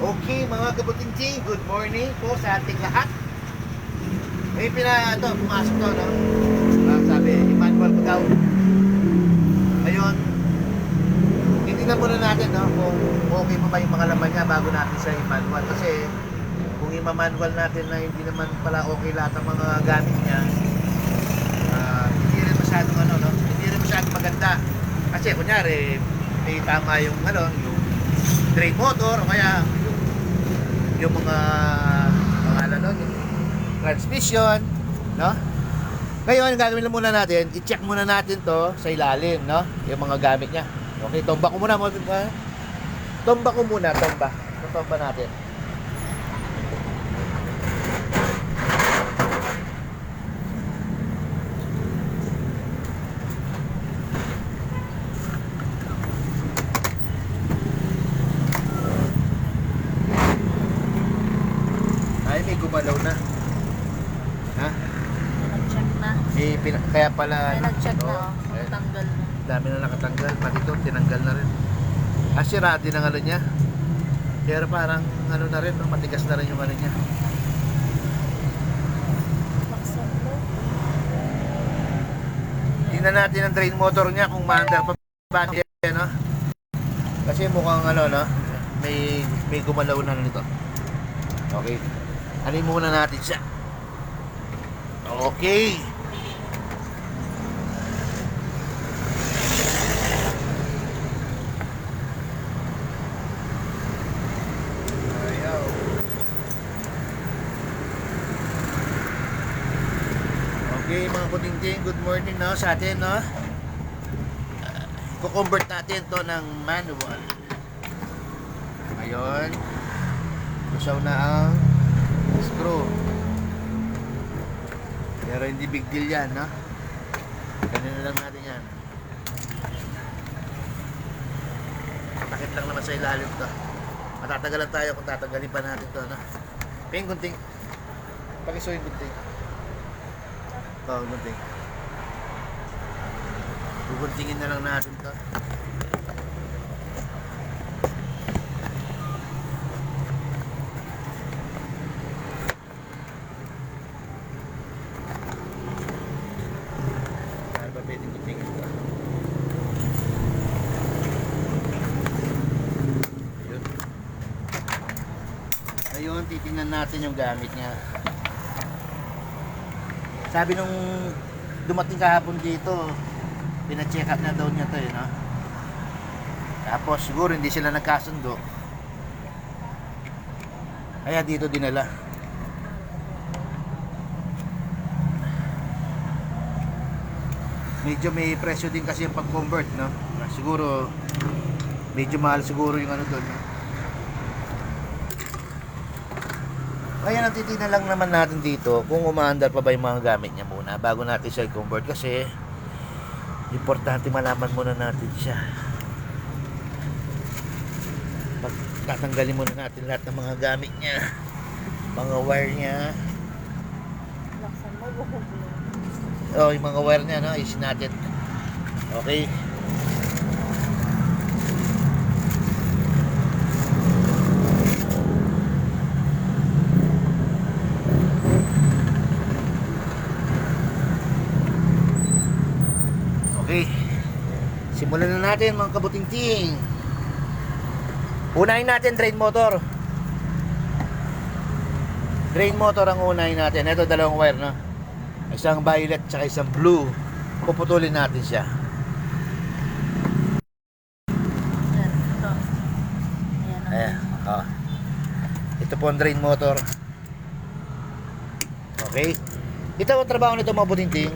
Okay mga kabutingting, good morning po sa ating lahat. May pumasok to, no? Sabi, Emmanuel ko daw. Ngayon, titignan muna natin, no? Kung okay pa ba yung mga laman niya bago natin sa Emmanuel. Kasi, kung i-manual natin na hindi naman pala okay lahat ng mga gamit niya, hindi rin masyadong no? Hindi rin masyadong maganda. Kasi, kunyari, may tama yung, yung drain motor, o kaya yung mga yung transmission, no? Ngayon, gagawin lang muna natin, i-check muna natin to sa ilalim, no? Yung mga gamit niya. Okay, tomba ko muna. Tomba natin. Ay, may gumalaw na. Ha? Nag-check na. Kaya pala... May nag-check na, eh, tanggal na. dami na nakatanggal. Pati ito, tinanggal na rin. Sira din ang niya. Pero parang na rin, no? Matigas na rin yung niya. Baksan mo. Tingnan natin ang drain motor niya kung maandar pa ba niya, no? Kasi mukhang no? May gumalaw na nito. Okay. Anin muna natin siya. Okay. Ayaw. Okay mga kutingting, good morning no, sa atin no. Ko-convert natin to ng manual. Ngayon, usaw na ang screw. Pero hindi big deal yan, no? Ganun na lang natin yan. Takip lang naman sa ilalim to. Matatagalan tayo kung tatanggalin pa natin to, no? Ping gunting. Pakisuyin gunting. Gunting. Guguntingin na lang natin to. Ayun, titingnan natin yung gamit niya. Sabi nung dumating kahapon dito, pina-check up na daw niya to, no? Tapos siguro hindi sila nagkasundo. Kaya dito dinala. Medyo may presyo din kasi yung pag-convert, no? Siguro medyo mahal siguro yung doon, no? Kaya natitignan lang naman natin dito kung umaandar pa ba yung mga gamit niya muna bago natin siya i-convert, kasi importante malaman muna natin siya. Tatanggalin muna natin lahat ng mga gamit niya, mga wire niya. Laksan mo, bukog mo. Yung mga wire niya, no, is natin. Okay. Okay. Simulan na natin mga kabutingting. Unahin natin drain motor. Drain motor ang unahin natin. Ito dalawang wire, no? Isang violet at isang blue. Puputulin natin siya. Ayan, ito. Ayan. Oh. Ito po ang drain motor. Okay. Ito ang trabaho nito mga butingting.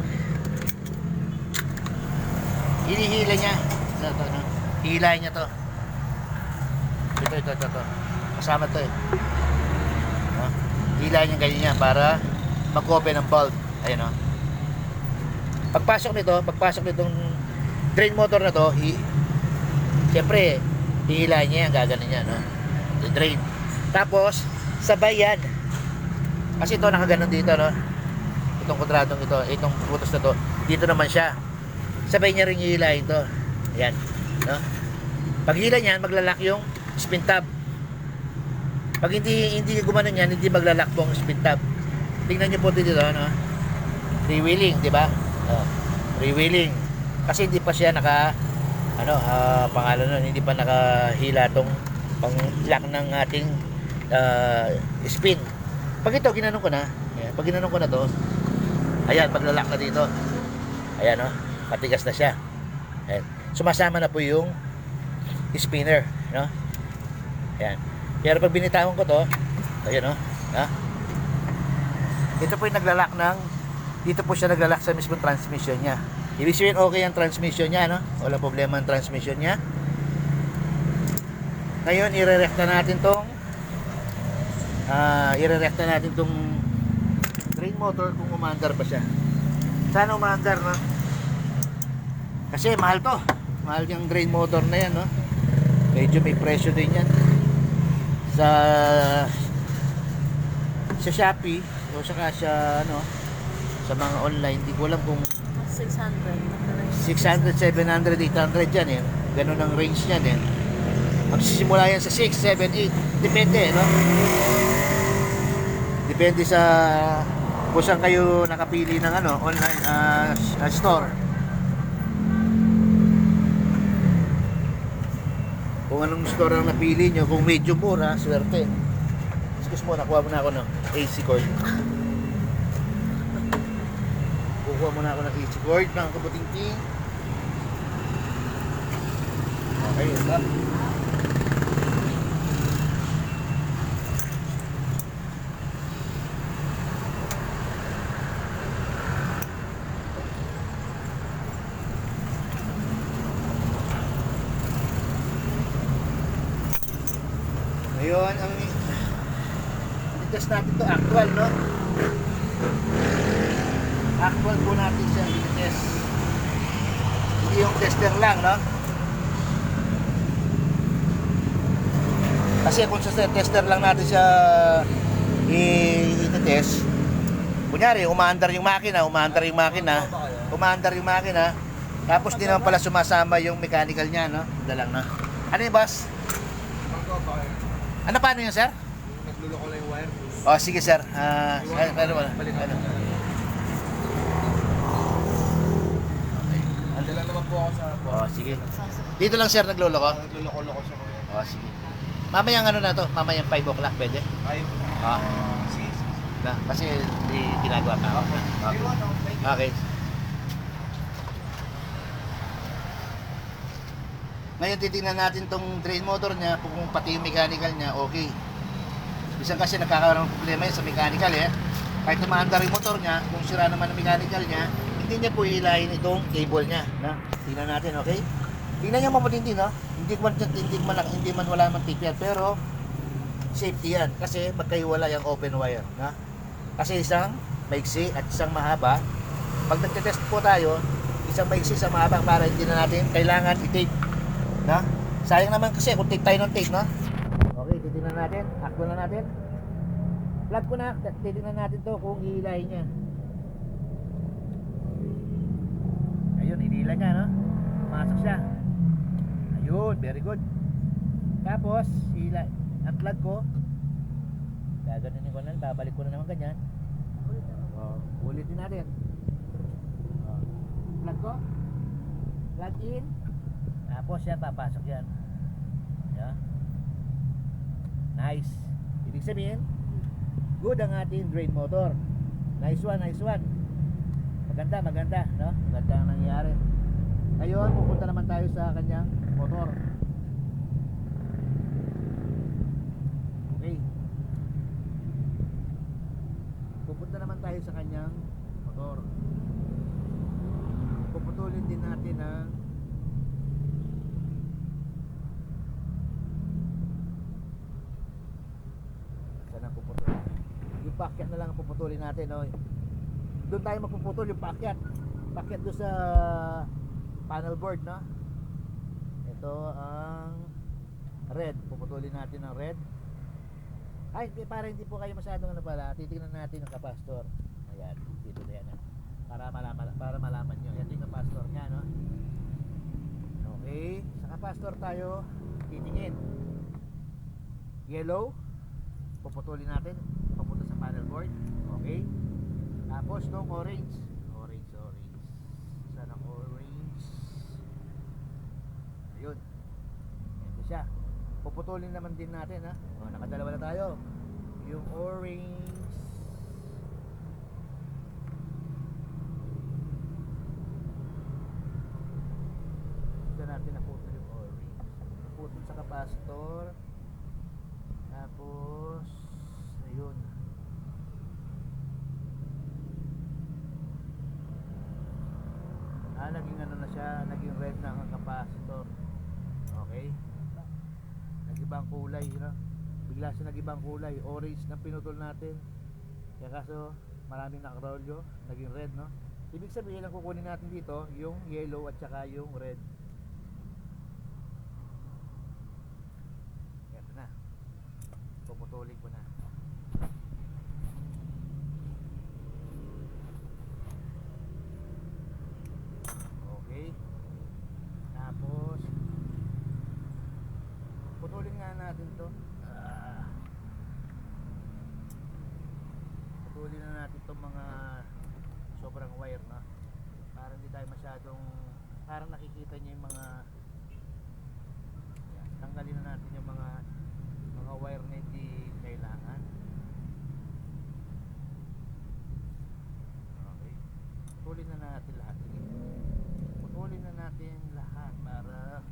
Hinihila niya. Ito, no? Hihilahin niya to. Ito. Kasama to eh. No? Hihilahin niya ganyan niya para mag-open ang bulb. Ayan, no? Pagpasok nitong drain motor na to, siyempre, hihilahin niya yan, gaganin niya, no? Drain. Tapos, sabay yan. Kasi ito, nakaganon dito, no? Itong kwadradong ito, itong butas na to, dito naman siya. Sabay niya rin hihilahin to. Ayan, no? Pag hila niyan, maglalak yung spin tab. Pag hindi gumanon yan, hindi maglalak po ang speed tab. Tingnan niyo po dito, ano? Freewheeling, di ba? Oh, freewheeling. Kasi hindi pa siya pangalan nun, hindi pa nakahila tong pang-lock ng ating spin. Pag ito, ginanong ko na. Ayan, pag ginanong ko na to, ayan, maglalak na dito. Ayan, oh, matigas na siya. Ayan. Sumasama na po yung spinner, no? Ayan. Pero pag binitawan ko to, ayan, oh, ha? Ito po yung naglalak dito po siya naglalak sa mismong transmission niya. Ibig sabihin, okay ang transmission niya, no? Wala problema ang transmission niya. Ngayon, ire-recta natin tong drain motor kung umaandar pa siya. Sana umaandar, no? Kasi mahal to. Mahal yung drain motor na yan, no? Medyo may presyo din yan. Sa Shopee o saka sa sa mga online, hindi ko alam kung 600, 700, 800 yan eh. Ganun ang range yan eh. Magsisimula yan sa 6, 7, 8. Depende, no? Depende sa kung saan kayo nakapili ng online store. Kung anong store ang napili nyo, kung medyo mura, swerte. Excuse mo, nakuha mo na ako ng AC cord. Kukuha muna ako ng AC cord, mga kabuting-ting. Okay, ito. Ngayon, ang test natin to actual, no? Actual po natin siya i-test. Hindi yung tester lang, no? Kasi kung sa tester lang natin siya i-test, kunyari, umaandar yung makina, tapos di naman pala sumasama yung mechanical niya, no? Dalang, no? Ano yung boss? Ano, paano yun, sir? Nagluloko lang yung wire. Oh, sige, sir. Ano ba? Andun lang naman po ako sa... Oh, sige. Dito lang, sir, nagluloko? Nagluloko-loko siya ko. Oh, sige. Mamayang mamayang 5 o'clock, pwede? Ayun. Sige. Na, kasi ginagawa pa ako. Okay. Ngayon titingnan natin tong drain motor niya kung pati yung mechanical niya okay. Bisan kasi nagkakaroon ng problema yan sa mechanical eh. Kahit tumaandar yung motor niya, kung sira naman ang mechanical niya, hindi niya po hilahin itong cable niya. Na? Tingnan natin, okay? Tingnan niyo mabuti, no? Hindi man wala man tip yan, pero safety yan kasi magkahiwala yung open wire, na? Kasi isang maiksi at isang mahaba. Pag nagte-test po tayo, isang maiksi sa mahaba para hindi na natin kailangan i-tape, na? Sayang naman kasi kung tape tayo ng tape, no? Okay, titingnan natin, akbo na natin. Plug ko na, titingnan natin to kung hihilahin niya. Ayun, hinila niya, no? Pumasok siya. Ayun, very good. Tapos, ang plug ko, gaganunin ko na, babalik ko na naman ganyan. Ulitin natin. Plug ko, plug in, tapos yan, papasok yan. Yeah. Nice. Ibig sabihin, good ang ating drain motor. Nice one, nice one. Maganda, no? Maganda ang nangyari. Ngayon, pupunta naman tayo sa kanyang motor. Okay. Pupunta naman tayo sa kanyang motor. Puputulin din natin ang saan ang puputulin? Yung packet na lang ang puputulin natin, no? Doon tayo magpuputol yung packet doon sa panel board, no? Ito ang red, puputulin natin ang red. Ay, para hindi po kayo masyadong titingnan natin ang capacitor. Ayan, dito na yan, para malaman nyo. Ito yung capacitor nya, no? Okay, sa capacitor tayo titingin. Yellow, puputulin natin papunta sa panel board. Okay? Tapos itong orange. Orange. Saan ang orange? Ayun. Ito siya. Puputulin naman din natin, ha. O, nakadalawa na tayo. Yung orange. Ito natin naputol yung orange. Naputol sa capacitor. Tapos ayun. Naging ano na siya, naging red na ang capacitor. Okay? Nag-ibang kulay, no? Bigla siya nag-ibang kulay, orange na pinutol natin. Kaya kaso maraming nakarolyo, naging red, no? Ibig sabihin ang kukunin natin dito, yung yellow at saka yung red. Ito na. Puputulin ko na. Okay. Tapos putulin nga natin to. Putulin na natin itong mga sobrang wire, no? Para hindi tayo masyadong, parang nakikita niyo yung mga, yan, tanggalin na natin yung mga wire na hindi kailangan. Okay. Putulin na natin lahat. Sige. Putulin na natin lahat para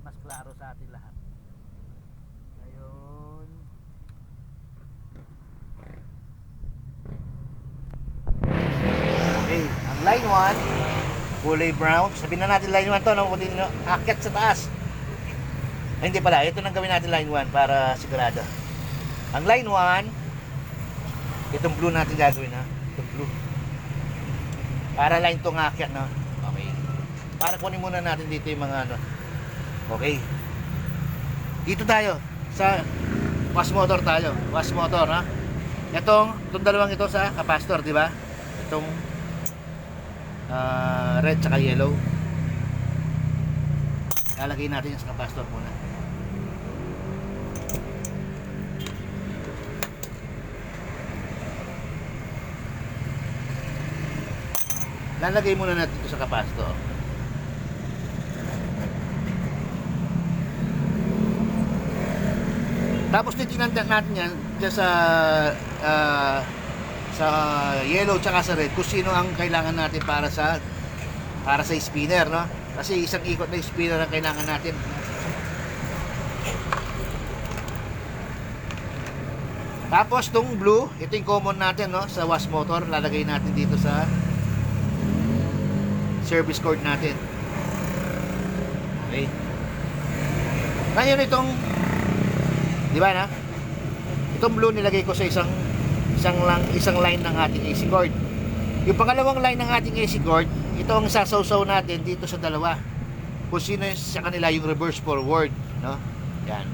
mas klaro sa atin lahat. Ngayon, okay, ang line 1 kulay brown. Sabihin na natin line 1 to, no? Kunin nyo, akyat sa taas. Ay, hindi pala, ito nang gawin natin line 1 para sigurado. Ang line 1, itong blue natin gagawin, ha? Itong blue. Para line 2 ng akyat, no? Okay. Para kunin muna natin dito yung mga ano. Okay. Dito tayo sa wash motor tayo. Wash motor, ha? Itong dalawang ito sa capacitor, di ba? Itong red tsaka yellow. Lalagay natin yung sa capacitor muna. Lalagay muna natin ito sa capacitor. Tapos titingnan natin yan dyan sa yellow tsaka sa red kung sino ang kailangan natin para sa spinner, no? Kasi isang ikot na spinner ang kailangan natin. Tapos tong blue, ito yung common natin, no? Sa wash motor, lalagay natin dito sa service cord natin. Okay. Ngayon itong, di ba na? Itong blue nilagay ko sa isang line ng ating AC cord. Yung pangalawang line ng ating AC cord, ito ang sasawsaw natin dito sa dalawa. Kung sino sa kanila yung reverse forward, no? Yan.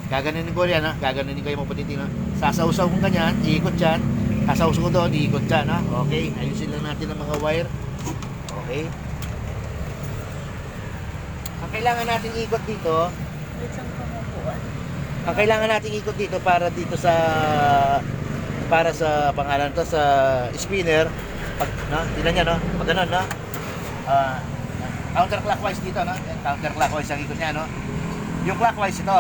Gaganunin ko yan, ha? Gaganunin ko yung maputinti, no? Sasawsaw kong ganyan, iikot yan. Sasawsaw ko doon, iikot yan, ha? Okay, ayusin lang natin ang mga wire. Okay. Ang kailangan natin ikot dito, Isang kumukuan. ang kailangan natin ikot dito para sa pangalan to sa spinner, pag no, tingnan niya, no, pag ganun, no, counterclockwise dito, no, counterclockwise ang ikot niya, no, yung clockwise ito,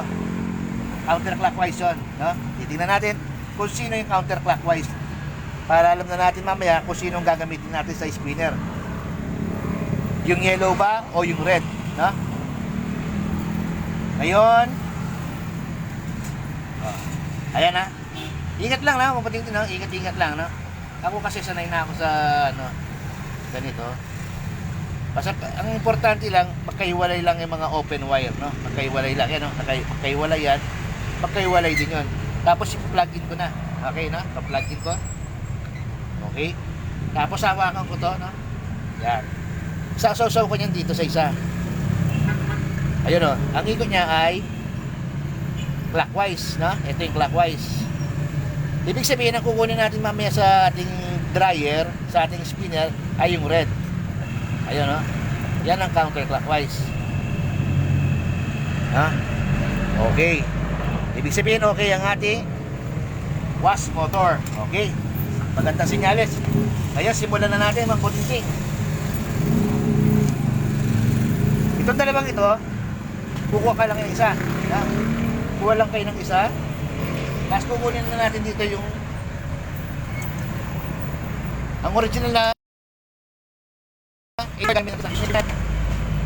counterclockwise yun, no, titingnan natin kung sino yung counterclockwise para alam na natin mamaya kung sino ang gagamitin natin sa spinner, yung yellow ba o yung red, no. Ngayon, ayan, ha. Ingat lang na, mapatingin, no? Ingat lang, no? Ako kasi sanay na ako sa ano, ganito. Basta ang importante lang, magkaiwalay lang yung mga open wire, no? Magkaiwalay lang yan, no? Magkaiwalay yan. Magkaiwalay din 'yon. Tapos i-plug in ko na. Okay, no? Pa-plug in ko. Okay? Tapos hawakan ko 'to, no? Yan. Sasaw-saw ko niyan dito sa isa. Ayun, no? Ang ikot niya ay clockwise, no? Ito yung clockwise. Ibig sabihin, ang kukunin natin mamaya sa ating dryer, sa ating spinner, ay yung red. Ayun, no? Yan ang counterclockwise. Ha? Okay. Ibig sabihin, okay ang ating wash motor. Okay. Magandang sinyales. Ngayon, simulan na natin mag-booting. Itong dalawang ito, kukuha ka lang yung isa. Kuha lang kayo ng isa. Tapos kukunin na natin dito yung ang original na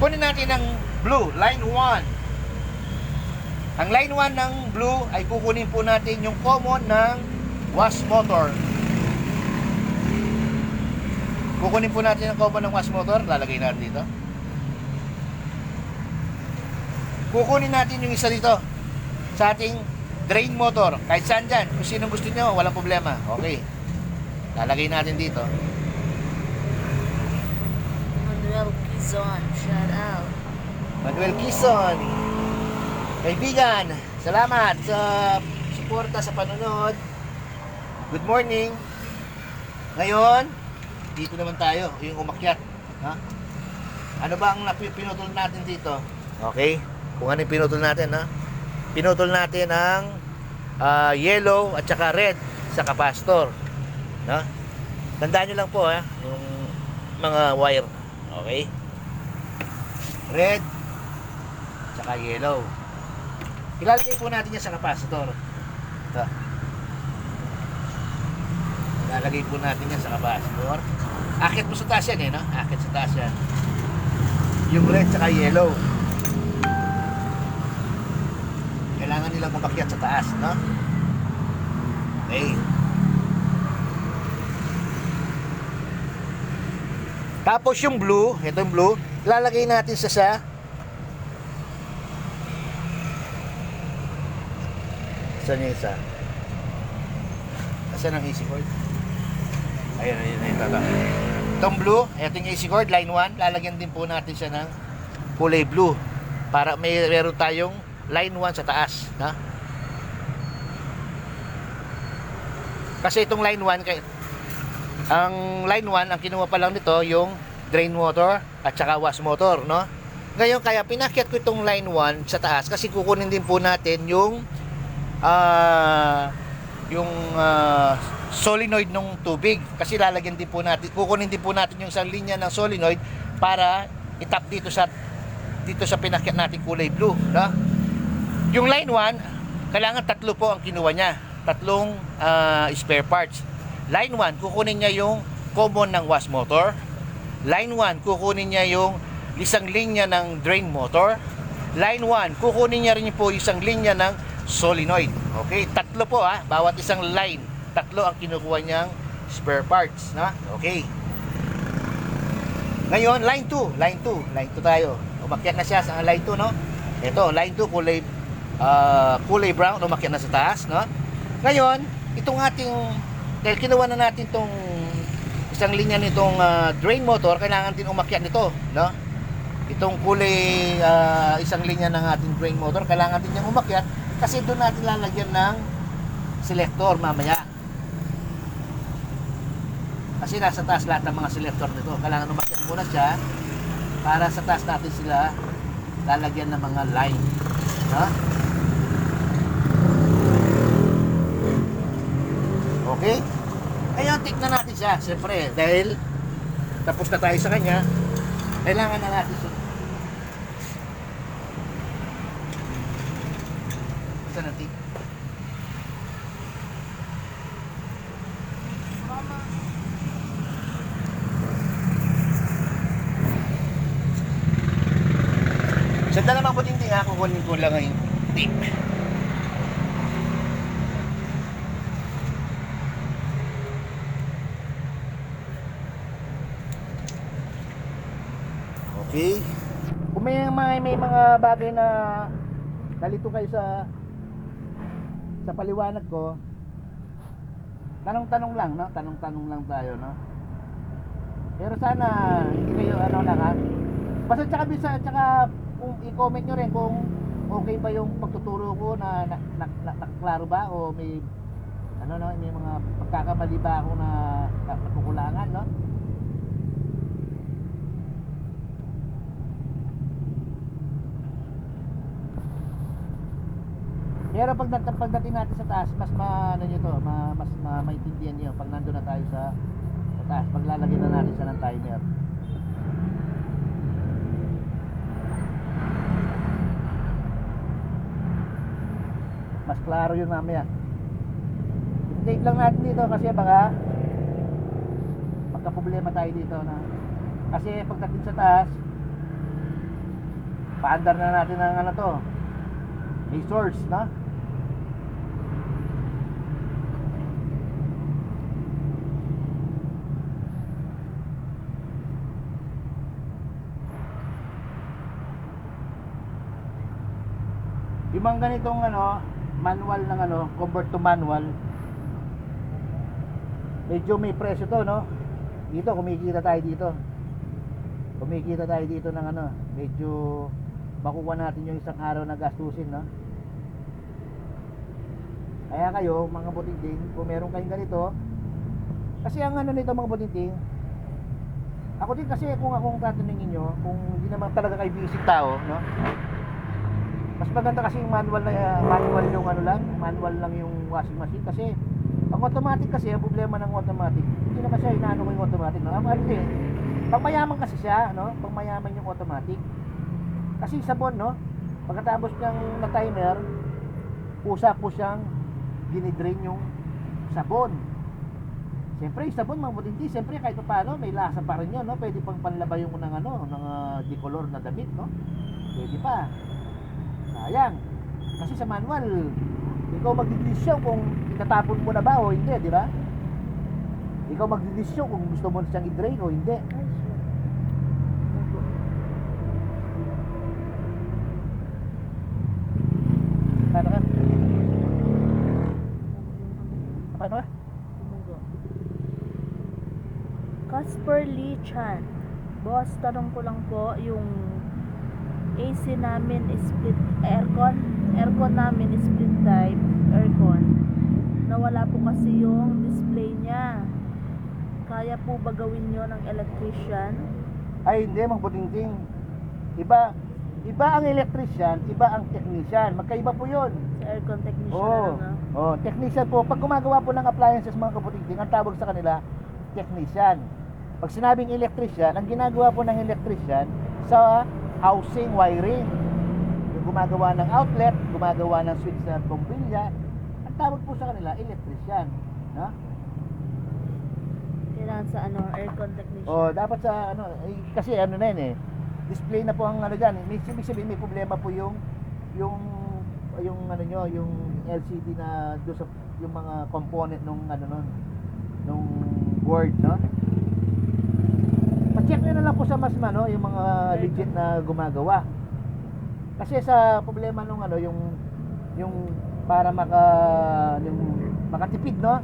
kunin natin ang blue, line 1. Ang line 1 ng blue ay kukunin po natin yung common ng wash motor. Kukunin po natin ang common ng wash motor, lalagay natin dito. Kukunin natin yung isa dito sa ating drain motor. Kahit saan dyan, kung sinong gusto nyo, walang problema. Okay. Lalagay natin dito. Manuel Quizon, shout out. Manuel Quizon. Kaibigan, salamat sa suporta sa panonood. Good morning. Ngayon, dito naman tayo, yung umakyat. Ha? Ano ba ang pinutol natin dito? Okay. Kung ano yung pinutol natin, ha? Pinutol natin ang yellow at saka red sa capacitor. No? Tandaan nyo lang po, ha? Yung mga wire. Okay? Red at saka yellow. Ilalagay po natin yan sa capacitor. Ito. Ilalagay po natin yan sa capacitor. Akit po sa taas yan, no? Akit sa taas yan. Yung red at saka yellow. Kailangan nilang umakyat sa taas, no? Okay. Tapos yung blue, ito yung blue, lalagay natin sa saan yung isa? Saan ang AC cord? Ayun, ito. Itong blue, ito yung AC cord, line 1, lalagyan din po natin siya ng kulay blue para meron tayong line 1 sa taas, no? Kasi itong line 1, ang line 1, ang kinuha pa lang nito yung drain motor at saka wash motor, no? Ngayon, kaya pinakyat ko itong line 1 sa taas kasi kukunin din po natin yung solenoid ng tubig. Kasi lalagyan din po natin, kukunin din po natin yung isang linya ng solenoid para itap dito sa pinakyat natin kulay blue, no? Yung line 1, kailangan tatlo po ang kinuha niya. Tatlong spare parts. Line 1, kukunin niya yung common ng wash motor. Line 1, kukunin niya yung isang linya ng drain motor. Line 1, kukunin niya rin po isang linya ng solenoid. Okay, tatlo po, ha, bawat isang line. Tatlo ang kinukuha niyang spare parts, na? Okay. Ngayon, line 2 tayo. Umakyat na siya sa line 2, no? Ito, line 2 kulay brown, umakyat na sa taas, no? Ngayon, itong ating, dahil kinuha na natin itong isang linya nitong drain motor, kailangan din umakyat nito, no? Itong kulay isang linya ng ating drain motor, kailangan din niyang umakyat kasi doon natin lalagyan ng selector mamaya. Kasi nasa taas lahat ng mga selector nito. Kailangan umakyat muna siya para sa taas natin sila lalagyan ng mga line, no? Okay? Ngayon, tignan natin siya. Siyempre, dahil tapos na tayo sa kanya, kailangan na natin siya. Saan natin? Sanda naman po hindi nga, kukunin ko lang ngayon tape. Okay. Kung may mga bagay na nalito kayo sa paliwanag ko, tanong-tanong lang, no? Tanong-tanong lang tayo, no? Pero sana hindi kayo ano lang, ha? Basta tsaka kung i-comment nyo rin kung okay ba yung pagtuturo ko na naklaro ba o may may mga pagkakamali ba ako na nakukulangan, no? Pero pagdating natin sa taas, mas ano nyo to, mas maintindihan niyo pag nandun na tayo sa taas, paglalagay na natin siya ng timer. Mas klaro yun mamaya. I-take lang natin dito kasi baka magka-problema tayo dito na. Kasi pagdating sa taas, paandar na natin ng ano to, may source, no? Yung mga ganitong ano, manual ng ano, convert to manual, medyo may presyo to, no? Dito kumikita tayo dito. Kumikita tayo dito ng ano, medyo makukuha natin yung isang araw na gastusin, no? Kaya kayo, mga butiting, kung meron kayong ganito, kasi ang ano nito mga butiting, ako din kasi kung akong tatanungin nyo, kung hindi naman talaga kayo busy tao, no? Mas maganda kasi yung manual yung ano lang, manual lang yung washing machine kasi ang automatic kasi, ang problema ng automatic, hindi naman siya inaano ko yung automatic, no? Ano din, pangmayaman kasi siya, no? Pangmayaman yung automatic. Kasi sabon, no? Pagkatapos niyang na-timer, pusa po siyang dinidrain yung sabon. Siyempre, yung sabon, mga butinti, siyempre kahit pa paano, may lasa pa rin yun, no? Pwede pang panlabay yung ng ano, ng decolor na damit, no? Pwede pa. Sayang. Kasi sa manual, ikaw magdidesisyon kung itatapon mo na ba o hindi, di ba? Ikaw magdidesisyon kung gusto mo siyang i-drain o hindi. Ay, shit. Paano ka? Paano ka? Tumugo. Casper Lee Chan. Boss, tanong ko lang po, yung AC namin is split aircon namin is split type aircon. Nawala po kasi yung display niya. Kaya po ba gawin nyo ng electrician? Ay hindi, mga butingting. Iba ang electrician, iba ang technician. Magkaiba po yun. Sa aircon technician Oo. na no? Oh, technician po. Pag gumagawa po ng appliances mga kaputingting, ang tawag sa kanila, technician. Pag sinabing electrician, ang ginagawa po ng electrician sa housing wiring. Yung gumagawa ng outlet, gumagawa ng switch na bombilya, ang tawag po sa kanila, electrician. No? Kailangan sa ano, aircon technician. Oh, dapat sa ano, kasi ano na yun eh. Display na po ang ano diyan. May sabihin may problema po yung ano nyo, yung LCD na do sa yung mga component nung ano nun, nung board, no? Pa-check nyo na lang po sa Masma, no, yung mga legit na gumagawa. Kasi sa problema nung ano, yung para makatipid, no?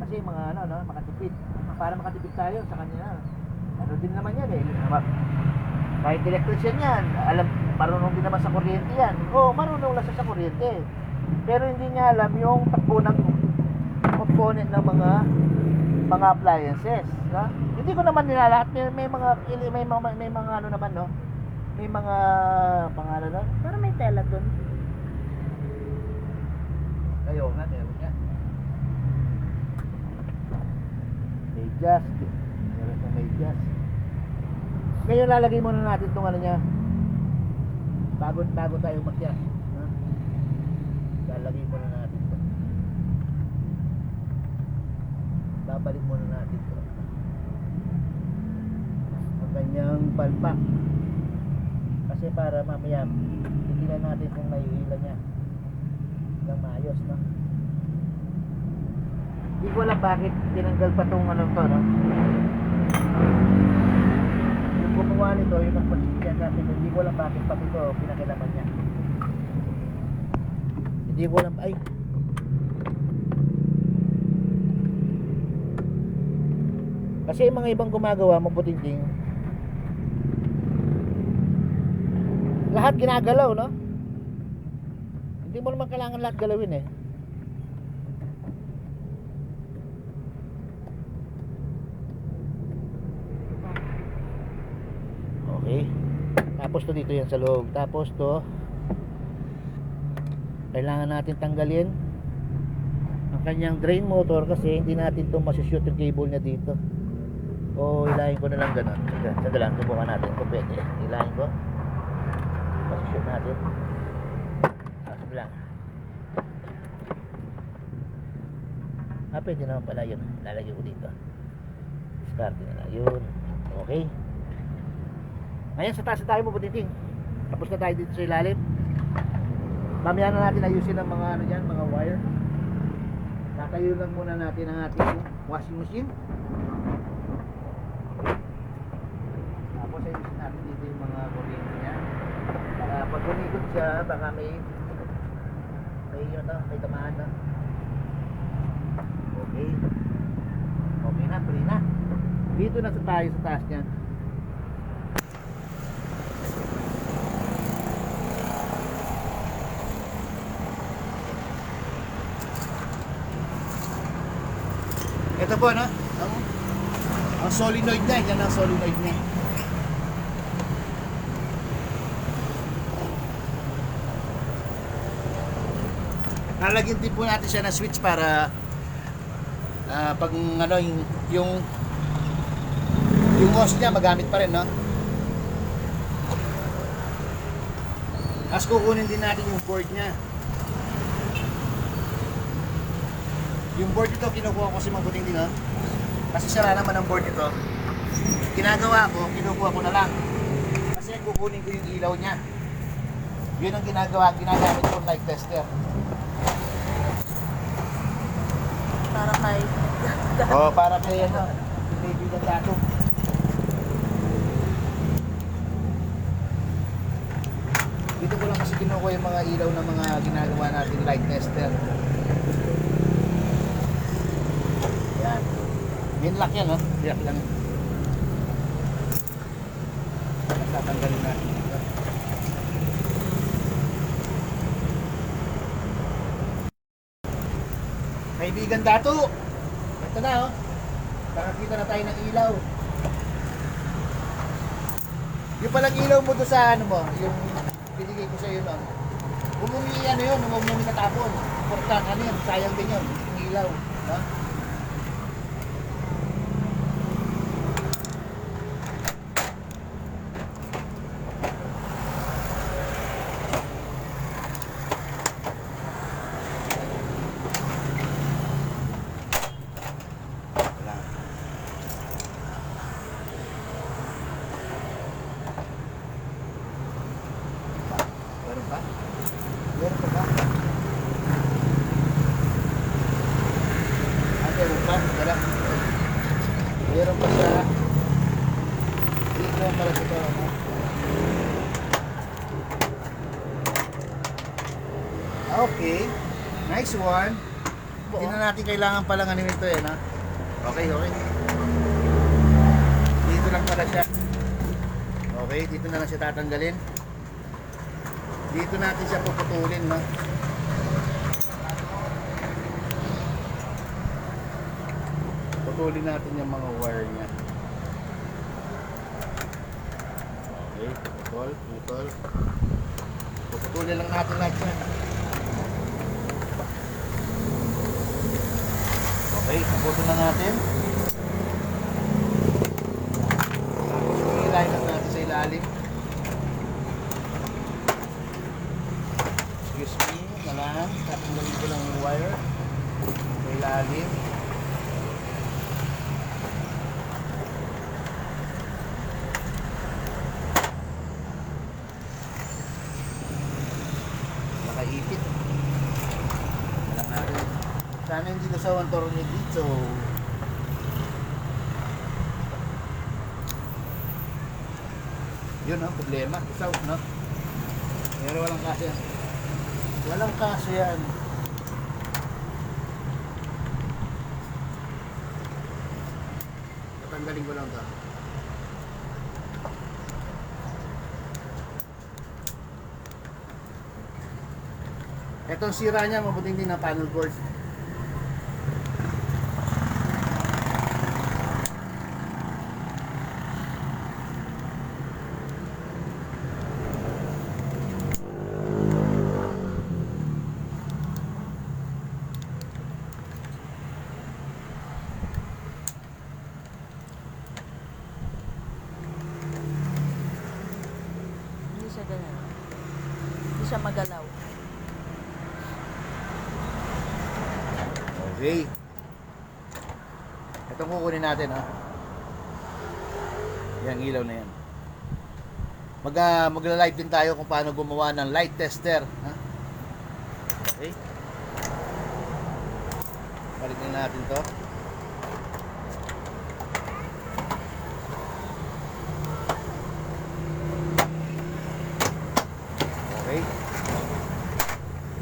Kasi mga ano, no, makatipid. Para makatipid tayo sa kanya. Ano din naman yan eh. Kahit electrician yan, marunong din naman sa kuryente yan. Marunong lang siya sa kuryente. Pero hindi niya alam yung takbo ng component ng mga appliances, no? Hindi ko naman nilalahat, may mga ano naman, no? May mga pangalan, no? Pero may tela dun. Kayo nga, meron nga. May jazz. Meron na may jazz. Ngayon lalagay muna natin itong ano niya. Bago tayo mag-jazz, no? Lalagay muna natin ito. Babalik muna natin ito. Ang kanyang palpak. Kasi para mamaya tigilan natin kung naiilan niya ng maayos, no? Hindi ko alam bakit tinanggal pa itong ano to, no? Yung gumawa nito, yung nagpasikyan natin, hindi ko alam bakit pati ito pinakilaman niya. Hindi ko alam, ay kasi yung mga ibang gumagawa mabuting lahat ginagalaw, no? Hindi mo naman kailangan lahat galawin eh. Okay. Tapos to dito yan sa loob. Tapos to kailangan natin tanggalin ang kanyang drain motor kasi hindi natin ito masushoot yung cable niya dito. O ilahin ko na lang ganun. Sige lang, subukan natin kung pwede. Ilahin ko, masushoot natin. Sige lang. Pwede naman pala yun. Lalagay ko dito. Discarding na lang yun. Okay. Ngayon sa taas na tayo mabuting. Tapos na tayo dito sa ilalim. Mamaya na natin ayusin ang mga ano dyan, mga wire. Tatayo lang muna natin ang ating washing machine. Tapos ayusin natin dito yung mga kuryente niya. Para pag umikot siya, baka may tamaan na. Okay. Okay na, free na. Dito na sa tayo sa taas niya. Ito po, no? Ang solenoid niya. Yan ang solenoid niya. Lalagyan din po natin siya na switch para pag ano, yung hose niya magamit pa rin, no? Tapos kukunin din natin yung board niya. Yung board ito kinukuha ko kasi mabuting din, no? Kasi sira naman ang board ito. Ginagawa ko, kinukuha ko na lang. Kasi kukunin ko yung ilaw niya. Yun ang ginagamit ko light tester. Para kay Para kay ano, maybe ng dato. Dito ko lang kasi kinukuha yung mga ilaw ng mga ginagawa natin light tester. Yan. Main lock yan, no? Lock lang. Tatanggalin natin ito. Kaibigan dato! Ito na, oh. Nakakita na tayo ng ilaw. Yung palang ilaw mo doon sa ano mo, yung binigay ko sa iyo noon. Umumi ano yun, umumi katapon. Importante ano yun, sayang din yun, yung ilaw. No? Meron pa? Meron pa ba? Meron pa? Wala. Meron pa siya. Dito lang pala ito. Ano? Okay. Nice one. Hindi na natin kailangan palang ano ito eh. No? Okay, okay. Dito lang pala siya. Okay, dito na lang siya tatanggalin. Dito natin siya puputulin, no? Putulin natin yung mga wire niya. Okay, putol. Puputulin lang natin lahat yan. Okay, puputol na natin. Ilay lang natin sa ilalim. Excuse me, nalang. Tatanggalin ko lang yung wire. Sa ilalim. Nakaipit. Nalang natin. Sana hindi nasawan tornilyo dito. Yun ang problema. Isaw, no? Pero walang kasi yan. Walang kaso yan. Tatanggalin ko lang ito. Itong sira niya, mabuting din na panel board. siya magalaw. Okay. Itong kukunin natin, ha. Yan, ilaw na yan. Magla-live din tayo kung paano gumawa ng light tester, ha. Okay. Balik na natin to. Okay.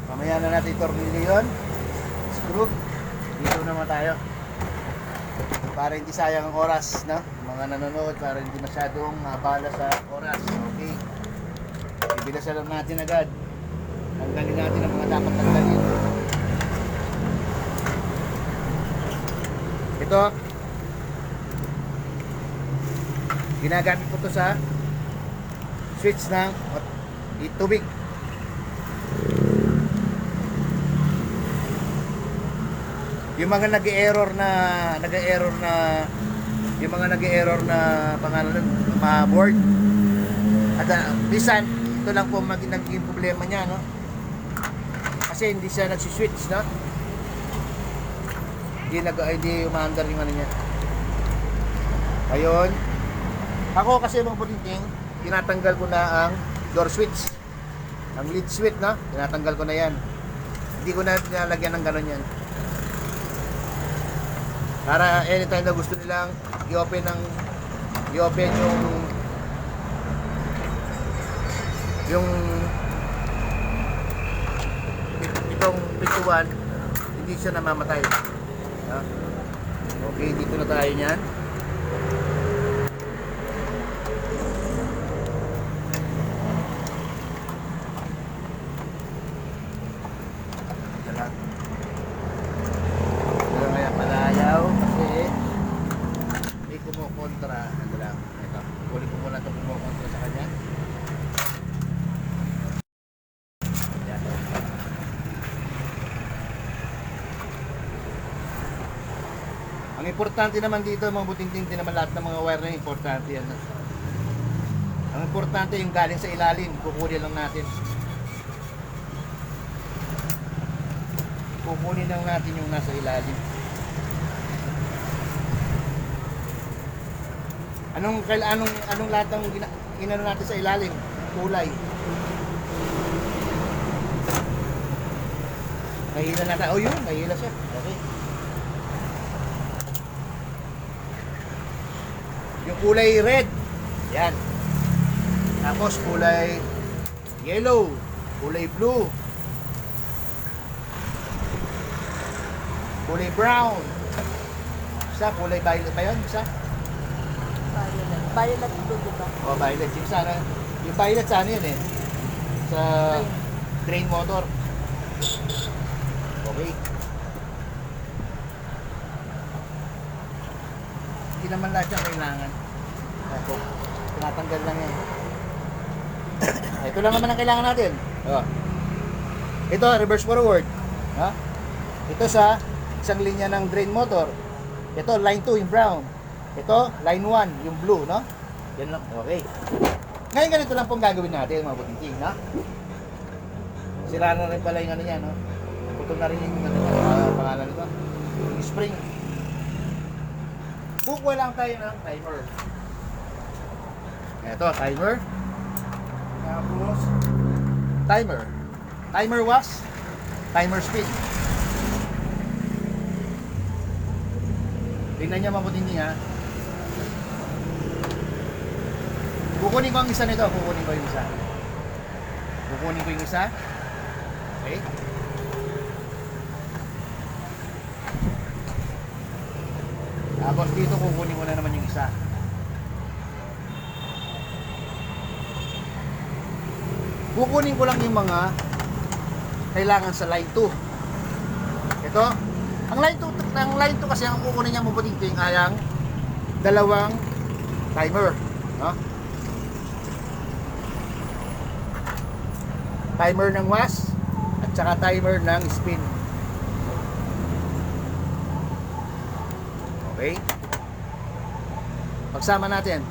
Mamaya na natin tornilyo yun. Screw. Dito naman tayo. Para hindi sayang ang oras, no? Mga nanonood, para hindi masyadong mabala sa oras. Okay. Ibilasan lang natin agad. Tanggalin natin ang mga dapat tanggalin. Ito. Ginagamit ko to sa switch ng tubig. Yung mga nag-error na yung mga nag-error na pangalan nun, board. At minsan ito lang po naging problema niya, no? Kasi hindi siya nagsi-switch, no? Hindi umaandar yung ano niya. Ayun. Ako kasi mga puting, tinatanggal ko na ang door switch. Ang lead switch, no? Tinatanggal ko na yan. Hindi ko na nilalagyan ng gano'n yan. Para anytime na gusto nilang i-open yung itong pintuan, hindi siya namamatay. Ha? Okay, dito na tayo niyan. Kontra, ano lang, ito. Kunin ko muna itong kontra sa kanya. Yan. Ang importante naman dito, mga buting-ting, di naman lahat ng mga wire na importante yan. Ang importante yung galing sa ilalim, kukunin lang natin. Kukunin lang natin yung nasa ilalim. Anong lahat ng inano natin sa ilalim? Kulay. Nahila na tayo. Oh, yun. Nahila siya. Okay. Yung kulay red. Yan. Tapos kulay yellow. Kulay blue. Kulay brown. Isa, kulay violet pa yun? Isa? Violet. Violet blue, diba? Oh, violet. Yung violet sa ano yun eh? Sa drain motor. Okay. Hindi naman lahat yan kailangan. Ako, tinatanggal lang yan. Ito lang naman ang kailangan natin. Oh. Ito, reverse forward. Ha? Ito sa isang linya ng drain motor. Ito, line 2, yung brown. Ito, line 1, yung blue, no? Yan lang. Okay. Ngayon ganito lang pong gagawin natin, mga buting-ting, no? Sira na rin pala yung ano niya, no? Putol na rin yung ano niya, pangalan nito. Yung spring. Kukuha lang tayo ng timer. Ito, timer. Tapos, timer. Timer was, timer speed. Tingnan niya mabuting ha. Kukunin ko ang isa nito. Kukunin ko yung isa. Kukunin ko yung isa. Okay. Tapos dito kukunin ko na naman yung isa. Kukunin ko lang yung mga kailangan sa line 2. Ito. Ang line 2 kasi ang kukunin niya mabuting ting ayang dalawang timer, no? Timer ng was at saka timer ng spin. Okay? Pagsama natin.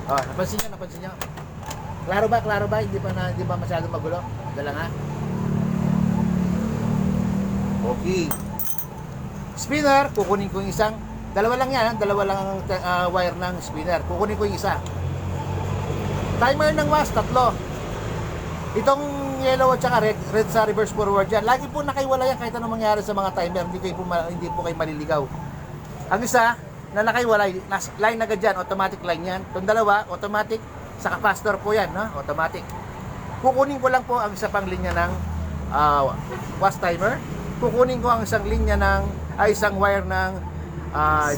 Oh, napansin niyo? Klaro ba? Klaro ba? Hindi ba masyadong magulo? Dala nga. Okay. Spinner, kukunin ko yung isang. Dalawa lang yan, dalawa lang ang wire ng spinner. Kukunin ko yung isa. Timer ng WAS, 3. Itong yellow at saka red sa reverse forward yan. Lagi po nakaiwala yan kahit anong mangyari sa mga timer. Hindi po kayo maliligaw. Ang isa na nakaiwalay, line agad dyan, automatic line yan. Itong dalawa, automatic. Sa capacitor po yan, no? Automatic. Kukunin ko lang po ang isa pang linya ng WAS timer. Kukunin ko ang isang linya ng isang wire ng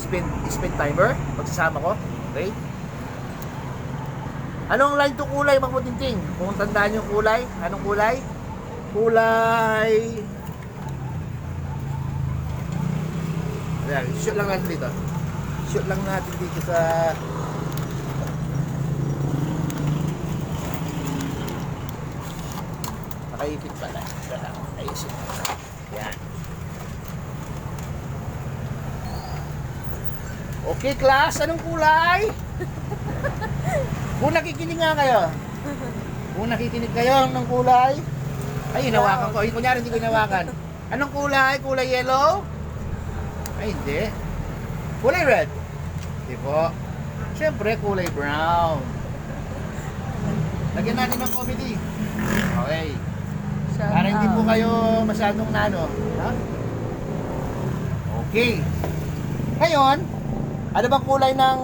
spin timer. Magsasama ko. Okay? Anong line to kulay, Mang Butinting? Kung tandaan yung kulay, anong kulay? Kulay... Ayan, shoot lang natin dito. Shoot lang natin dito sa... Nakaipit pala. Ayusin. Yan. Okay, class. Anong kulay? Kung nakikinig nga kayo. Kung nakikinig kayo ng kulay. Ay, hinawakan ko. Ay, kunyari hindi ko hinawakan. Anong kulay? Kulay yellow? Ay, hindi. Kulay red? Hindi po. Siyempre, kulay brown. Lagyan natin ng comedy. Okay. Para hindi po kayo masyadong nano. Ha? Okay. Ngayon, ano bang kulay ng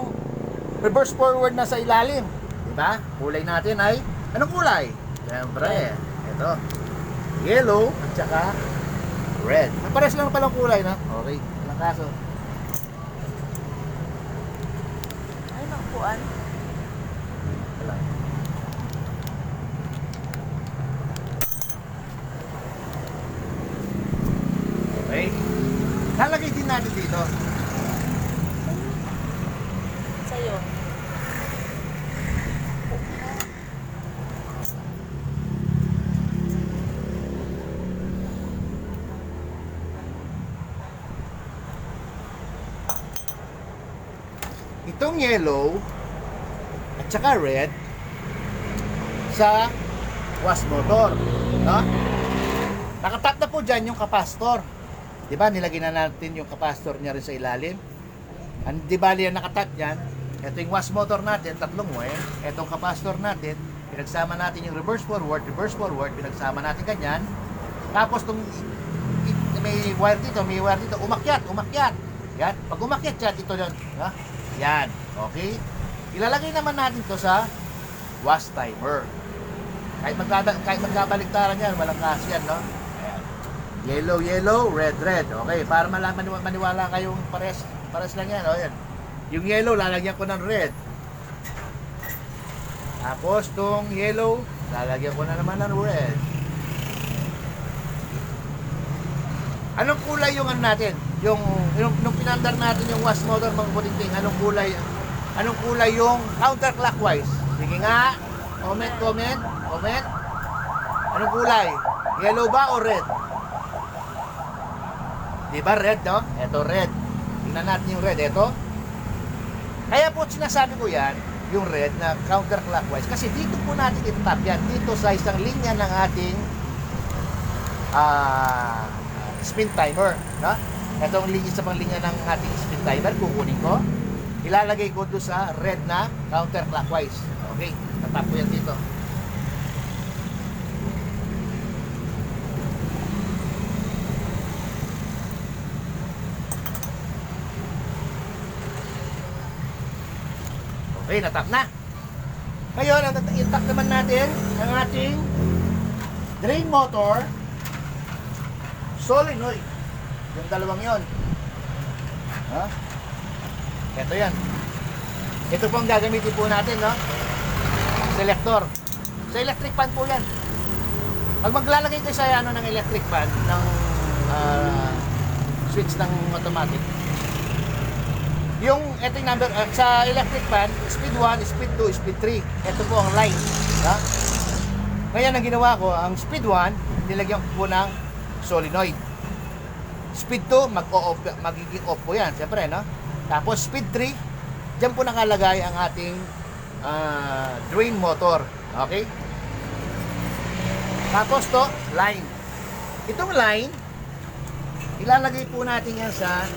reverse forward na sa ilalim? Diba? Kulay natin ay, anong kulay? Siyempre, ito. Yellow at saka red. Pares lang palang kulay, na? Okay. Walang kaso. Ay, nakuan. Wala. Okay. Lalagay din natin dito. Sa'yo. Itong yellow at saka red sa WAS motor, no? Nakatap na po dyan yung capacitor. Di ba, nilagay na natin yung capacitor niya rin sa ilalim. Di ba yan nakatap dyan? Ito yung WAS motor natin, 3 wire. Itong capacitor natin, pinagsama natin yung reverse forward, pinagsama natin ganyan. Tapos may wire dito, umakyat. Yan, pag umakyat yan, ito yun. Ha? Yan, okay? Ilalagay naman natin to sa WAS timer. Kahit magkabaliktaran yan, walang kasi yan, no? Ayan. Yellow, red. Okay, para maniwala kayong pares lang yan, Yan. Yung yellow, lalagyan ko ng red. Tapos, tong yellow, lalagyan ko na naman ng red. Anong kulay yung ano natin? Yung pinandar natin yung WAS motor, mga Butinting, anong kulay yung counterclockwise? Sige nga, comment. Anong kulay? Yellow ba o red? Di ba red, no? Ito red. Tingnan natin yung red, ito. Kaya po sinasabi ko yan, yung red na counterclockwise, kasi dito po natin itap yan, dito sa isang linya ng ating spin timer, no? Itong isa pang linya ng ating spin timer, kukunin ko, ilalagay ko doon sa red na counterclockwise. Okay, tatap ko yan dito. Okay, natap na. Ngayon, itap naman natin ang ating drain motor solenoid. Yung dalawang yon. Ha? Ito yan. Ito po ang gagamitin po natin, no? Selector. Sa electric fan po yan. Pag maglalagay kayo sa ng electric fan, ng switch ng automatic, yung eting number sa electric fan, speed 1, speed 2, speed 3. Ito po ang line. Ha? Ngayon ang ginawa ko, ang speed 1, nilagyan ko po ng solenoid. Speed 2, magiging off po yan, siyempre, no? Tapos speed 3, dyan po nakalagay ang ating drain motor. Okay? Tapos to, line. Itong line, ilalagay po natin yan sa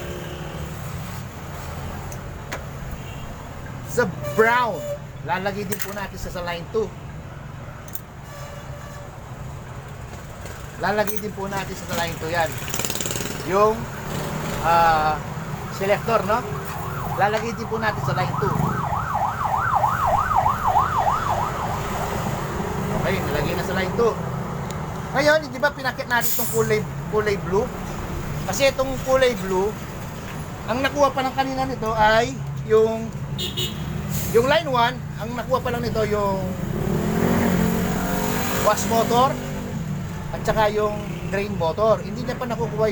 brown. Lalagay din po natin sa line 2. Lalagay din po natin sa line 2 yan. Yung selector, no? Lalagay din po natin sa line 2. Okay, nilagay na sa line 2. Ngayon, di ba pinakit natin itong kulay blue? Kasi itong kulay blue, ang nakuha pa ng kanina nito ay yung line 1, ang nakuha pa lang nito yung wash motor at saka yung drain motor. Hindi niya pa nakukuha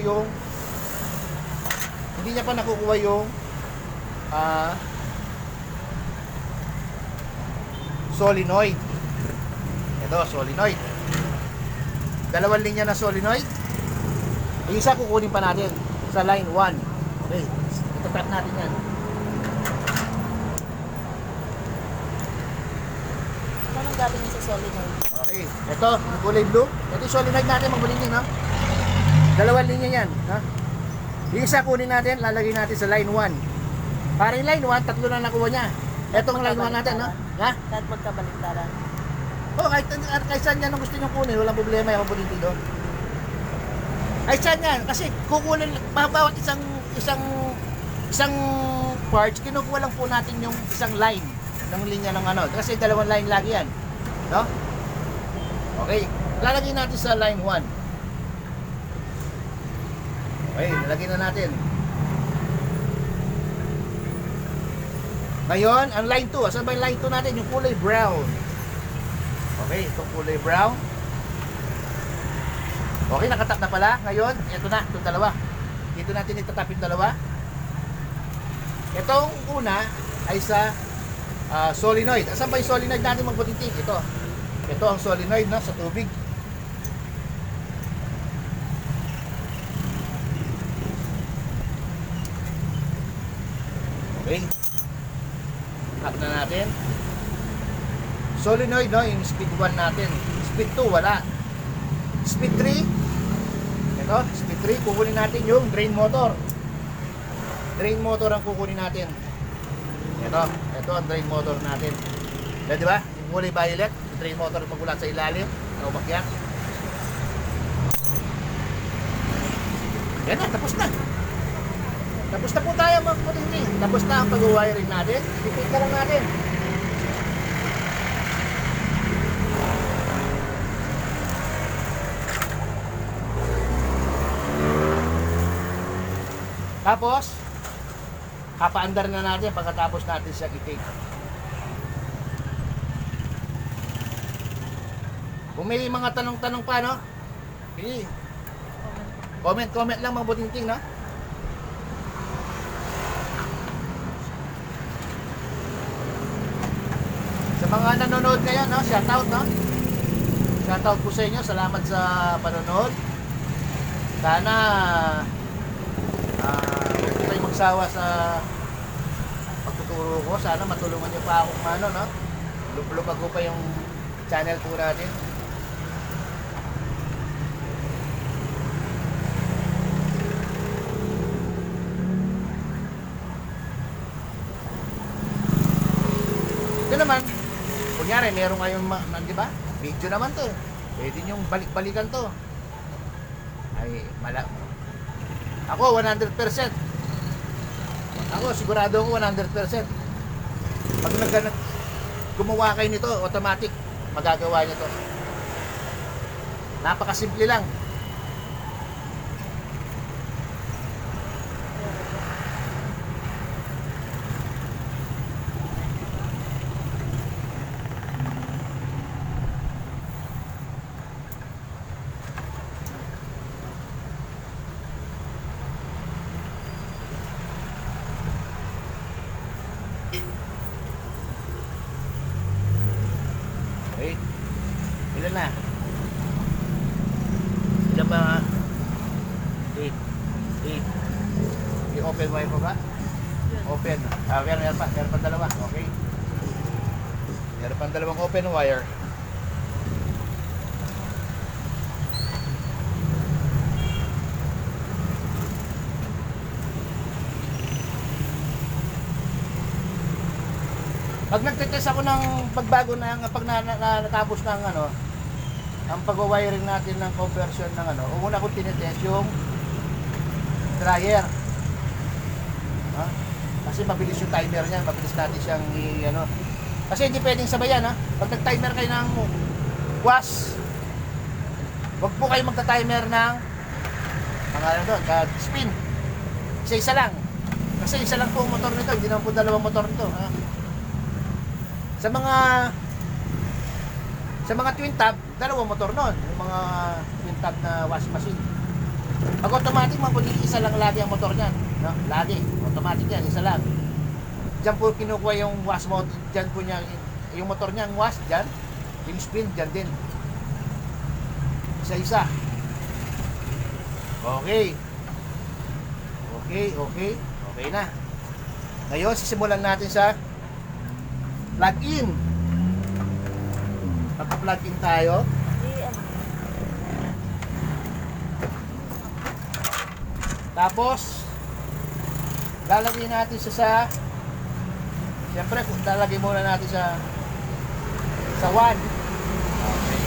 yung solenoid. Ito, solenoid. Dalawang linya na solenoid. Yung isa kukunin pa natin sa line 1. Okay, itapat natin yan. Anong galing sa solenoid? Okay, ito, yung kulay blue. Ito yung solenoid natin, magbalikin, no? Dalawang linya yan, no? Yung isa kunin natin, lalagay natin sa line 1. Para yung line 1, tatlo na nakuha niya. Etong line 1 natin, no? Ha? Kahit magkabaliktaran. Oh, kahit saan yan ang gusto nyo kunin, walang problema yung mabulinti doon. Kahit saan yan, kasi kukunin, bawat isang parts, kinukuha lang po natin yung isang line ng linya ng ano. Kasi dalawang line lagi yan. No? Okay, lalagay natin sa line 1. Okay, lalagay na natin. Ngayon, ang line 2. Asan ba yung line 2 natin? Yung kulay brown. Okay, itong kulay brown. Okay, nakatap na pala. Ngayon, ito na, itong dalawa. Dito natin itatap yung dalawa. Itong una ay sa solenoid. Asan ba yung solenoid natin magputintig? Ito. Ito ang solenoid na sa tubig. Okay. Tap na natin. Solenoid, no? Yung speed 1 natin. Speed 2, wala. Speed 3. Ito, speed 3. Kukunin natin yung drain motor. Drain motor ang kukunin natin. Ito ang drain motor natin. Di ba? Yung kulay violet. Yung drain motor pagulat sa ilalim. Ang umakyat. Yan na, tapos na. Tapos na po tayo mga kapatid. Tapos na ang pag-wiring natin. Repeat ka lang natin. Tapos, kapaandar na natin pagkatapos natin siya i-take. Kung may mga tanong-tanong pa, no? Okay. Comment lang mga buting-ting, no? Sa mga nanonood ngayon, no? Shoutout, no? Shoutout po sa inyo. Salamat sa panonood. Sana huwag po kayo magsawa sa pagtuturo ko. Sana matulungan niyo pa akong ano, no? Lupag ko pa yung channel po natin. Ito naman, kunyari, meron kayong, di ba? Video naman to. Pwede nyo balik-balikan to. Ay, ako, 100%. Ako, sigurado ako 100%. Pag gumawa kayo nito, automatic, magagawa nyo to. Napakasimple lang. Okay. Ilan na? Ilan ba? 8. I-open mo pa ba? Open. Meron pa dalawa. Okay. Meron pa dalawang open wire. Pag nagtetest ako ng pagbago ng pag natapos ng ano, ang pag-wiring natin ng conversion ng ano, una kong tinetest yung dryer. Ha? Kasi mabilis yung timer niya, mabilis natin siyang ano. Kasi hindi pwedeng sabayan ha. Pag nag-timer kayo ng wash, wag po kayo magta-timer ng mga ano doon, spin. Isa-isa lang. Kasi isa lang po ang motor nito, hindi naman po dalawang motor nito. Ha? Sa mga twin tab, dalawang motor noon. Yung mga twin tab na washing machine. Pag automatic, isa lang lagi ang motor niyan. No? Lagi. Automatic yan, isa lang. Diyan po kinukuha yung wash motor. Diyan po niya, yung motor niya ang wash diyan. Yung spin diyan din. Isa-isa. Okay. Okay na. Ngayon, sisimulan natin sa plug-in. Pagka-plug-in tayo. Tapos, lalagyan natin siya sa, siyempre, lalagyan muna natin sa 1. Okay.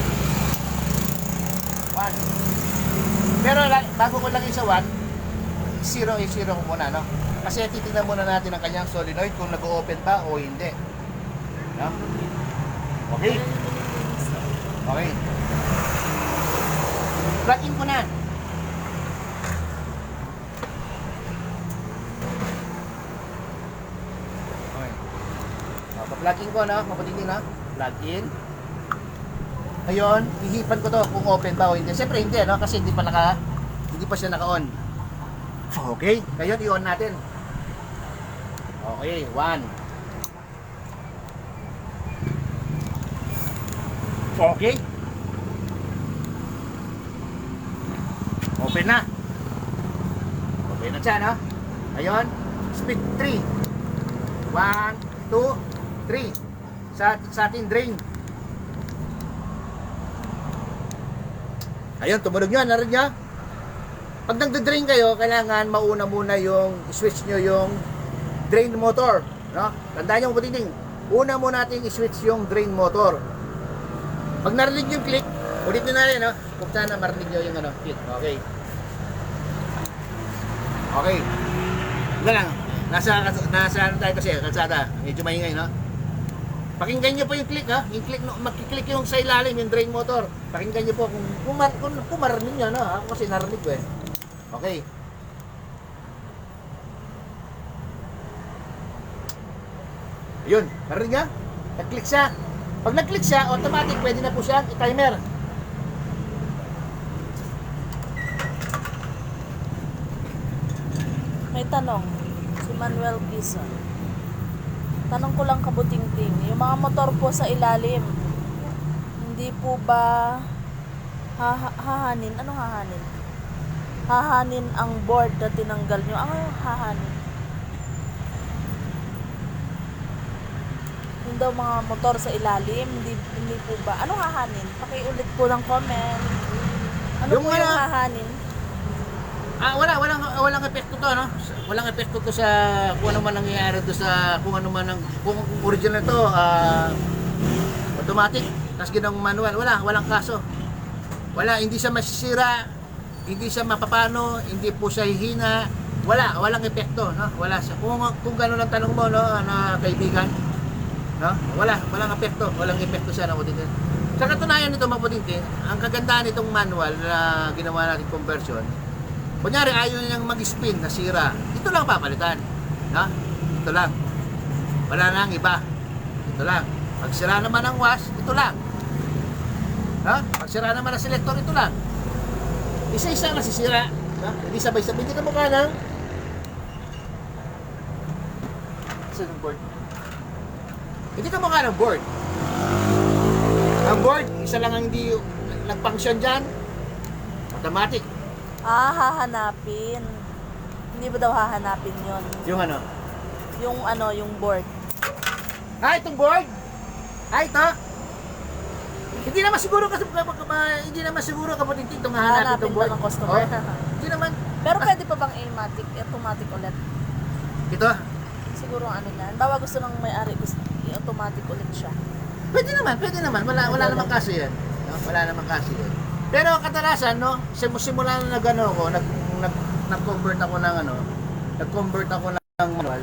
1. Pero bago ko lagyan sa 1, zero ko muna, no? Kasi titignan muna natin ang kanyang solenoid kung nag-open ba o hindi. No? Okay? Okay. Plug-in ko na. Okay. Pa-plug-in ko, no? Mapatitin, no? Plug-in. Ngayon, hihipan ko to kung open ba o hindi. Siyempre hindi, no? Kasi hindi pa siya naka-on. Okay, ngayon i-on natin. Okay, 1. Okay. Open na. Open na siya, no? Ngayon, speed 3. 1, 2, 3. Sa ating drain. Ayun, tumunog nyo, narinig nyo? Pag nagda-drain kayo, kailangan mauna muna yung switch nyo yung drain motor, no? Tandaan nyo, matiting. Una muna natin i-switch yung drain motor. Pag narinig yung click, ulit nyo na rin, no? Kung sana marinig nyo yung ano, click. Okay. Okay. Wala lang. Nasa ano tayo kasi, kalsada. Medyo maingay, no? Pakinggan nyo po yung click, ha? Yung click, no? Magkiklik yung sa ilalim, yung drain motor. Pakinggan nyo po kung marinig nyo, no? Ako kasi narinig ko, eh. Okay. Ayun, narinig nga? Nag-click siya. Pag nag-click siya, automatic pwede na po siya i-timer. May tanong. Si Manuel Quezon. Tanong ko lang kabuting-ting. Yung mga motor po sa ilalim, hindi po ba hahanin? Anong hahanin? Hahanin ang board na tinanggal nyo. Ano yung hahanin? Yung daw mga motor sa ilalim, hindi po ba? Anong hahanin? Pakiulit po ng comment. Ano Yung po yung mga- hahanin? Walang epekto to, no? Walang epekto to sa kung ano man nangyayari to sa kung ano man kung original to, automatic, tas ginawang manual, walang kaso. Hindi siya masisira, hindi siya mapapano, hindi po siya hihina, walang epekto, no? Wala siya. Kung gano'n ang tanong mo, no, na kaibigan, no? Walang epekto siya na maputintin. Sa katunayan nito maputintin, ang kagandahan nitong manual na ginawa natin conversion, kunyari ayaw niyang mag-spin, nasira, ito lang papalitan, no? Ito lang. Wala nang iba. Ito lang. Pag sira naman ang wash, ito lang. Ha? Pag sira naman ang selector, ito lang. Isa-isa nasisira. Ha? Hindi sabay-sabay. Hindi ka mukha ng saan ang board? Hindi ka mukha ng board. Ang board, isa lang ang hindi nag-function dyan. Automatic. Hahanapin. Hindi ba daw hahanapin yon? Yung ano? Yung board. Itong board? Ito? Hindi naman siguro kapatid itong hahanapin Hahanapin itong ba board. ng customer? Hindi naman. Pero pwede pa bang automatic ulit? Ito? Siguro ano yan. Bawa gusto ng may-ari, gusto magiging automatic ulit siya. Pwede naman. Wala namang kaso yan. No? Wala namang kaso yan. Pero kadalasan, no, simula na nag-ano ako, nag-convert ako ng manual,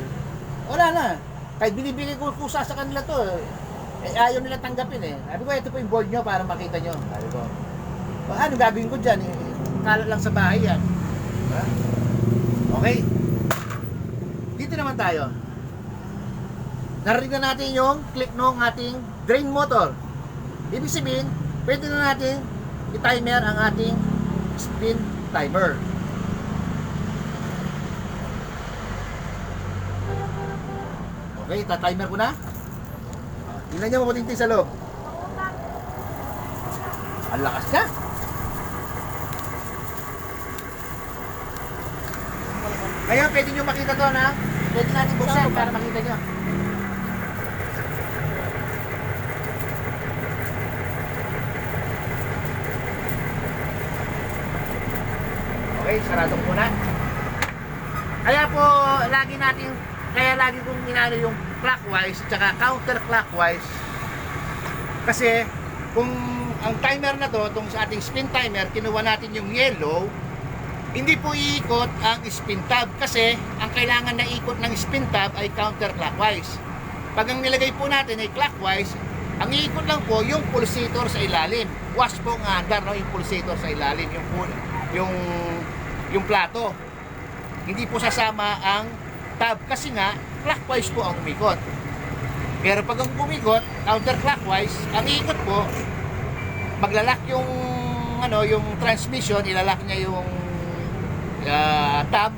wala na. Kahit binibigay ko kusa sa kanila to, ayaw nila tanggapin eh. Sabi ko, ito po yung board nyo para makita nyo. Sabi ko, ano gagawin ko dyan? Kalat lang sa bahay yan. Diba? Okay. Dito naman tayo. Narinig na natin yung click ng ating drain motor. Ibig sabihin, pwede na natin i-timer ang ating spin timer. Okay, ta-timer ko na. Tingnan nyo mabuting sa loob. Ang lakas niya. Ngayon, pwede nyo makita to na. Pwede natin buksan para makita nyo. Okay, sarado ko muna. Kaya lagi kong inano yung clockwise at saka counterclockwise. Kasi kung ang timer na to, itong sa ating spin timer, kinuha natin yung yellow, hindi po iikot ang spin tab kasi ang kailangan na ikot ng spin tab ay counterclockwise. Pag ang nilagay po natin ay clockwise, ang iikot lang po yung pulsator sa ilalim. Wash po ang andar, no? Yung pulsator sa ilalim, yung plato. Hindi po sasama ang tab kasi nga clockwise po ang umikot. Pero pag ang umikot counterclockwise, ang iikot po maglalak yung yung transmission, ilalak niya yung tab.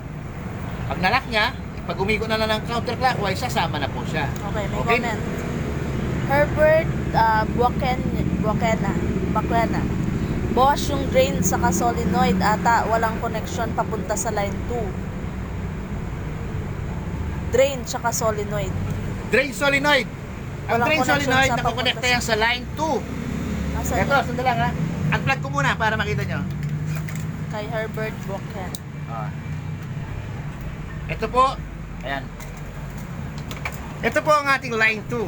Pag nalak niya, pag umikot na lang ng counterclockwise, sasama na po siya. Okay, may Okay. comment. Herbert Buakena. Boss, yung drain saka solenoid ata walang connection papunta sa line 2. Drain saka solenoid. Drain solenoid. Ang Walang drain connection solenoid, sa nakakonekta papunta yan sa line 2. Asan Ito, yun? sandali lang ha. Unplug ko muna para makita nyo. Kay Herbert Buaken. Ito po. Ayan. Ito po ang ating line 2.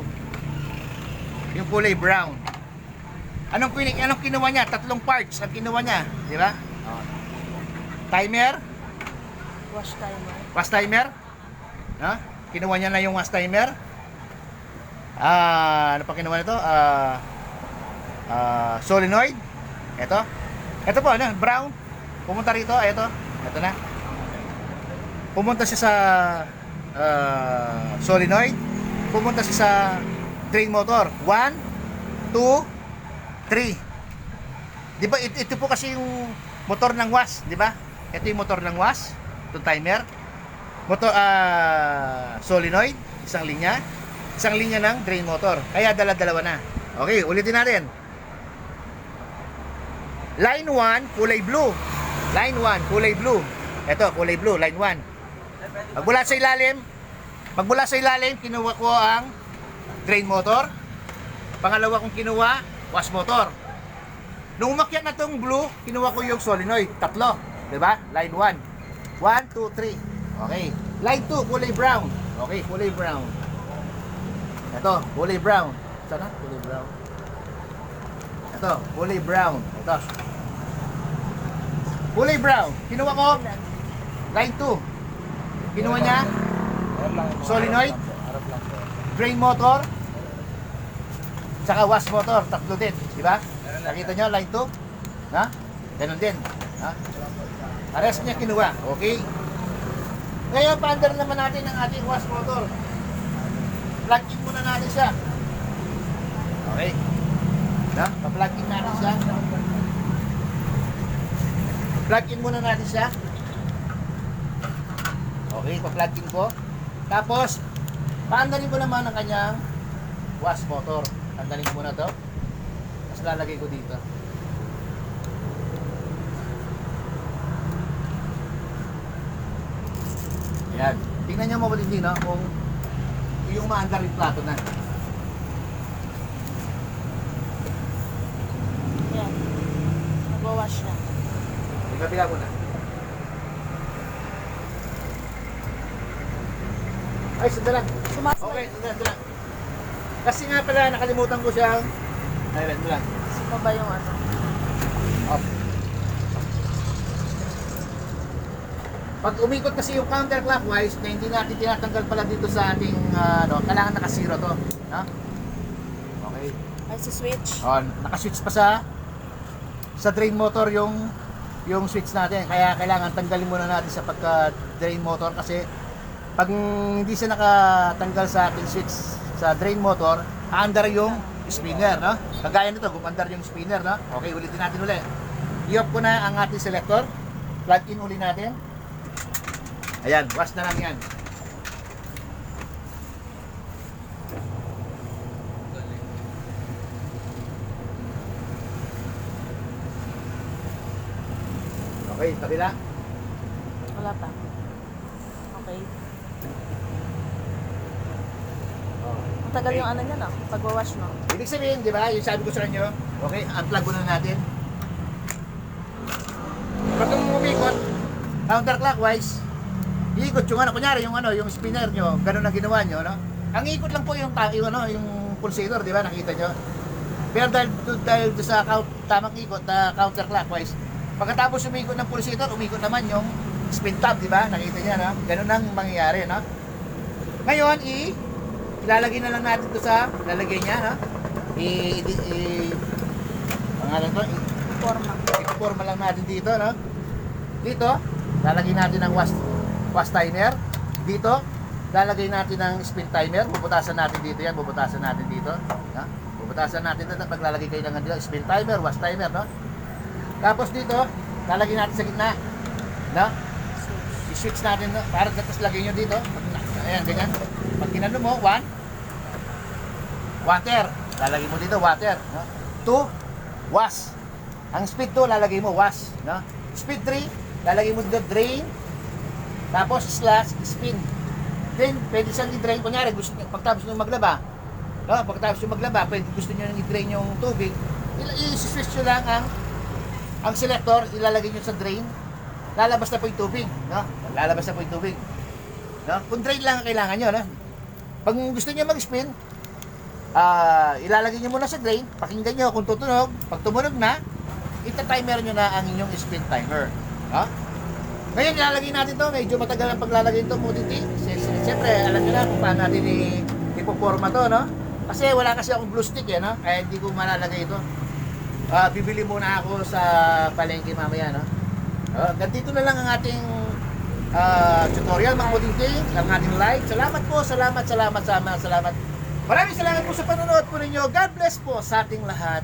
Yung kulay brown. Anong kinuha niya? Tatlong parts ang kinuha niya. Di ba? Timer. Wash timer. Was timer. No? Kinuha niya na yung was timer. Ano pa kinuha nito? Solenoid. Ito po, brown. Pumunta rito, ito na. Pumunta siya sa solenoid. Pumunta siya sa drain motor. 1, 2, 3. Di ba ito po kasi yung motor ng was, di ba? Ito yung motor ng was, itong timer. Motor solenoid, isang linya ng drain motor. Kaya dala-dalawa na. Okay, ulitin natin. Line 1, kulay blue. Line 1, kulay blue. Ito, kulay blue, line 1. Magmula sa ilalim, kinuha ko ang drain motor. Pangalawa kong kinuha, was motor. Nung umakyat na tong blue, kinuha ko yung solenoid. Tatlo, di ba? Line 1. 1, 2, 3. Okay. Line 2, kulay brown. Okay, kulay brown. Ito, kulay brown. Sana? Kulay brown. Ito, kulay brown. Ito. Kulay brown. Kinuha ko, line 2. Kinuha niya, solenoid, drain motor, saka was motor, tatlo din, di ba? Nakita nyo, line 2? Ha? Ganun din. Ha? Ares niya kinuha, okay? Ngayon, paandar naman natin ang ating was motor. Plug in muna natin siya. Okay? Ha? Pa-plug in natin siya. Plug in muna natin siya. Okay, pa-plug in ko. Tapos, paandarin ko naman ang kanyang was motor. Tanggalin ko muna to. Tapos lalagay ko dito. Ayan. Tingnan nyo mabuti din, no? Kung yung maandar yung plato na. Yan. Nag-wash na. Ipapila ko na. Ay, sandali lang. Sumasabay. Okay, sandali lang. Kasi nga pala, nakalimutan ko siyang... Ay, ito lang. Sino ba yung ano? Off. Pag umikot kasi yung counterclockwise na hindi natin tinatanggal pala dito sa ating kailangan naka-zero to. No? Okay. Ay, si switch. Naka-switch pa sa drain motor yung switch natin. Kaya kailangan tanggalin muna natin sa pagka-drain motor kasi pag hindi siya nakatanggal sa ating switch sa drain motor, aandar yung spinner, no? Kagaya nito, gumandar yung spinner, no? Okay, ulitin natin ulit. I-off ko na ang ating selector. Plug in uli natin. Ayan, wash na lang yan. Okay, kabila. Wala pa. Okay. Ang tagal yung ano niya, no? Pagwawash, no? Ibig sabihin, di ba, yung sabi ko sa inyo, okay, unplug muna natin. Pag umikot, counterclockwise, iikot yung ano, kunyari yung spinner nyo, ganun ang ginawa nyo, no? Ang ikot lang po yung pulsator, di ba, nakita nyo? Pero dahil sa tamang ikot na counterclockwise, pagkatapos umikot ng pulsator, umikot naman yung spin tab, di ba? Nakita nyo, no? Ganun ang mangyayari, no? Ngayon, ilalagay na lang natin ito sa lalagay niya, no? Pangalan to, Forma. i-forma lang natin dito, no? Dito, lalagay natin ng wash timer. Dito, lalagay natin ng spin timer. Bubutasan natin dito yan, bubutasan natin dito. No? Bubutasan natin dito, paglalagay kayo ng dito, spin timer, wash timer, no? Tapos dito, lalagay natin sa gitna. No? I-switch natin, no? Para tapos lagay nyo dito. Ayan, ganyan. Pag kinano mo, 1, water. Lalagay mo dito, water. No? 2, wash. Ang speed 2, lalagay mo, wash. No? Speed 3, lalagay mo dito, drain. Tapos, slash, spin. Then, pwede siyang i-drain. Kunyari, pagtapos nyo maglaba, no? Pagtapos nyo maglaba, pwede gusto nyo nang i-drain yung tubig, i-switch nyo lang ang selector, ilalagay nyo sa drain, lalabas na po yung tubig. No? Lalabas na po yung tubig. No? Kung drain lang ang kailangan nyo, no? Pag gusto nyo mag-spin, ilalagay nyo muna sa drain, pakinggan nyo kung tutunog. Pag tumunog na, ita-timer nyo na ang inyong spin timer. No? Ngayon, ilalagay natin to. Medyo matagal ang paglalagay ito, Mutinti. Siyempre, alam nyo na kung paano natin ipoporma to, no? Kasi wala kasi akong glue stick, no? Kaya hindi ko malalagay ito. Bibili muna ako sa palengke mamaya, no? Ganito na lang ang ating tutorial, mga Mutinti. Ang ating live. Salamat po, salamat. Maraming salamat po sa panonood po ninyo. God bless po sa ating lahat.